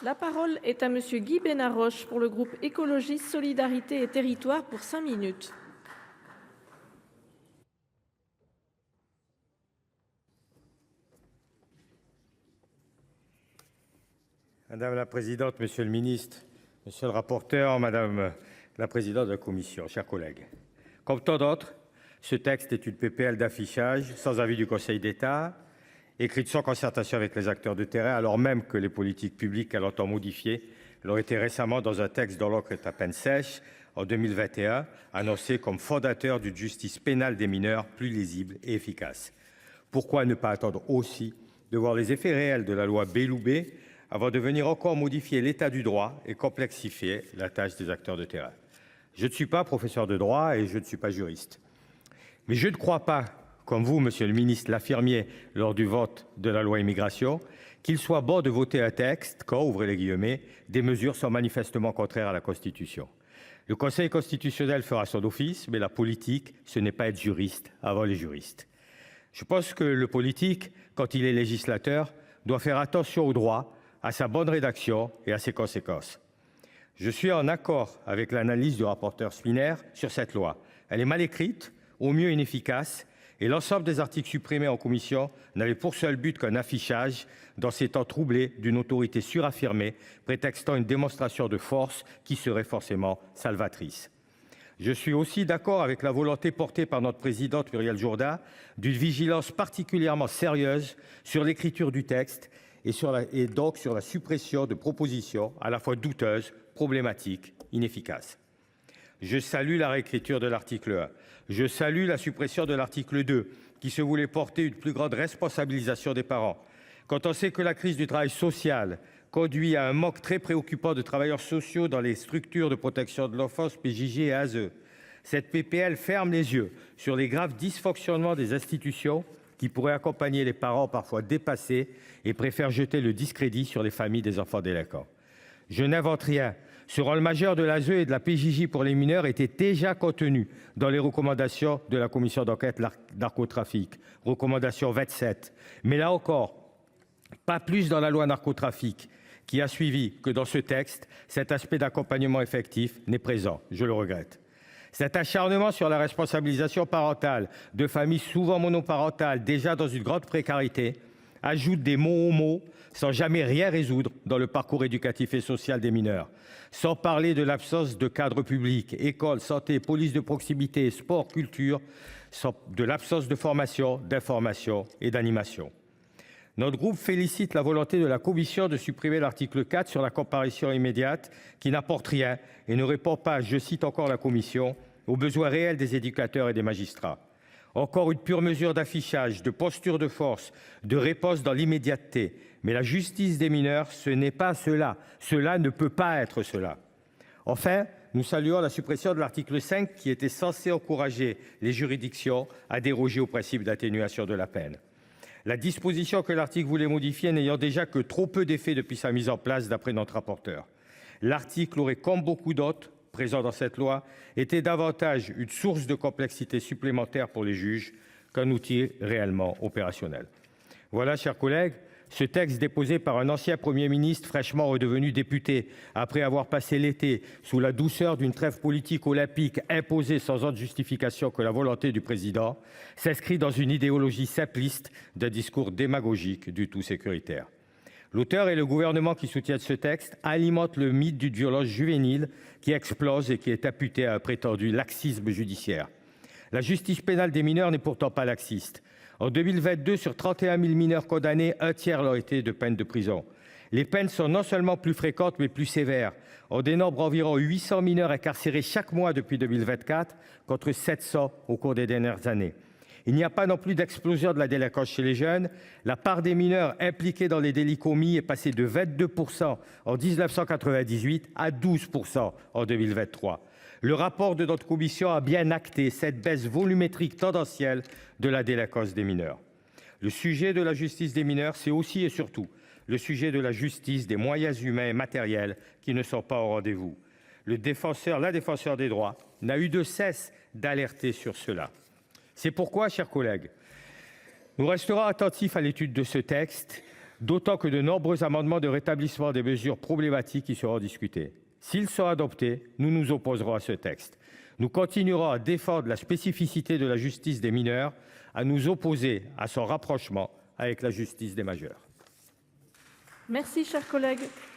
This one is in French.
La parole est à Monsieur Guy Bénard-Roche pour le groupe Écologie, Solidarité et Territoires pour 5 minutes. Madame la présidente, monsieur le ministre, monsieur le rapporteur, madame la présidente de la commission, chers collègues. Comme tant d'autres, ce texte est une PPL d'affichage sans avis du Conseil d'État, écrite sans concertation avec les acteurs de terrain, alors même que les politiques publiques qu'elle entend modifier l'ont été récemment dans un texte dont l'encre est à peine sèche, en 2021, annoncé comme fondateur d'une justice pénale des mineurs plus lisible et efficace. Pourquoi ne pas attendre aussi de voir les effets réels de la loi Belloubet avant de venir encore modifier l'état du droit et complexifier la tâche des acteurs de terrain? Je ne suis pas professeur de droit et je ne suis pas juriste. Mais je ne crois pas, comme vous, monsieur le ministre, l'affirmiez lors du vote de la loi immigration, qu'il soit bon de voter un texte quand, ouvrez les guillemets, des mesures sont manifestement contraires à la Constitution. Le Conseil constitutionnel fera son office, mais la politique, ce n'est pas être juriste avant les juristes. Je pense que le politique, quand il est législateur, doit faire attention au droit, à sa bonne rédaction et à ses conséquences. Je suis en accord avec l'analyse du rapporteur Spinner sur cette loi. Elle est mal écrite, au mieux inefficace, et l'ensemble des articles supprimés en commission n'avaient pour seul but qu'un affichage dans ces temps troublés d'une autorité suraffirmée, prétextant une démonstration de force qui serait forcément salvatrice. Je suis aussi d'accord avec la volonté portée par notre présidente Muriel Jourda d'une vigilance particulièrement sérieuse sur l'écriture du texte et donc sur la suppression de propositions à la fois douteuses, problématiques, inefficaces. Je salue la réécriture de l'article 1. Je salue la suppression de l'article 2 qui se voulait porter une plus grande responsabilisation des parents. Quand on sait que la crise du travail social conduit à un manque très préoccupant de travailleurs sociaux dans les structures de protection de l'enfance, PJJ et ASE, cette PPL ferme les yeux sur les graves dysfonctionnements des institutions qui pourraient accompagner les parents parfois dépassés et préfèrent jeter le discrédit sur les familles des enfants délinquants. Je n'invente rien. Ce rôle majeur de l'ASE et de la PJJ pour les mineurs était déjà contenu dans les recommandations de la commission d'enquête narcotrafic, recommandation 27. Mais là encore, pas plus dans la loi narcotrafic qui a suivi que dans ce texte, cet aspect d'accompagnement effectif n'est présent. Je le regrette. Cet acharnement sur la responsabilisation parentale de familles souvent monoparentales, déjà dans une grande précarité, ajoute des mots aux mots sans jamais rien résoudre dans le parcours éducatif et social des mineurs. Sans parler de l'absence de cadre public, école, santé, police de proximité, sport, culture, de l'absence de formation, d'information et d'animation. Notre groupe félicite la volonté de la commission de supprimer l'article 4 sur la comparution immédiate qui n'apporte rien et ne répond pas, je cite encore la commission, aux besoins réels des éducateurs et des magistrats. Encore une pure mesure d'affichage, de posture de force, de réponse dans l'immédiateté. Mais la justice des mineurs, ce n'est pas cela. Cela ne peut pas être cela. Enfin, nous saluons la suppression de l'article 5 qui était censé encourager les juridictions à déroger au principe d'atténuation de la peine. La disposition que l'article voulait modifier n'ayant déjà que trop peu d'effets depuis sa mise en place d'après notre rapporteur. L'article aurait, comme beaucoup d'autres présents dans cette loi, été davantage une source de complexité supplémentaire pour les juges qu'un outil réellement opérationnel. Voilà, chers collègues, ce texte déposé par un ancien Premier ministre fraîchement redevenu député, après avoir passé l'été sous la douceur d'une trêve politique olympique imposée sans autre justification que la volonté du président, s'inscrit dans une idéologie simpliste d'un discours démagogique du tout sécuritaire. L'auteur et le gouvernement qui soutiennent ce texte alimentent le mythe d'une violence juvénile qui explose et qui est imputée à un prétendu laxisme judiciaire. La justice pénale des mineurs n'est pourtant pas laxiste. En 2022, sur 31 000 mineurs condamnés, un tiers l'ont été de peine de prison. Les peines sont non seulement plus fréquentes, mais plus sévères. On dénombre environ 800 mineurs incarcérés chaque mois depuis 2024, contre 700 au cours des dernières années. Il n'y a pas non plus d'explosion de la délinquance chez les jeunes. La part des mineurs impliqués dans les délits commis est passée de 22% en 1998 à 12% en 2023. Le rapport de notre commission a bien acté cette baisse volumétrique tendancielle de la délinquance des mineurs. Le sujet de la justice des mineurs, c'est aussi et surtout le sujet de la justice des moyens humains et matériels qui ne sont pas au rendez-vous. La défenseur des droits n'a eu de cesse d'alerter sur cela. C'est pourquoi, chers collègues, nous resterons attentifs à l'étude de ce texte d'autant que de nombreux amendements de rétablissement des mesures problématiques y seront discutés. S'ils sont adoptés, nous nous opposerons à ce texte. Nous continuerons à défendre la spécificité de la justice des mineurs, à nous opposer à son rapprochement avec la justice des majeurs. Merci, cher collègue.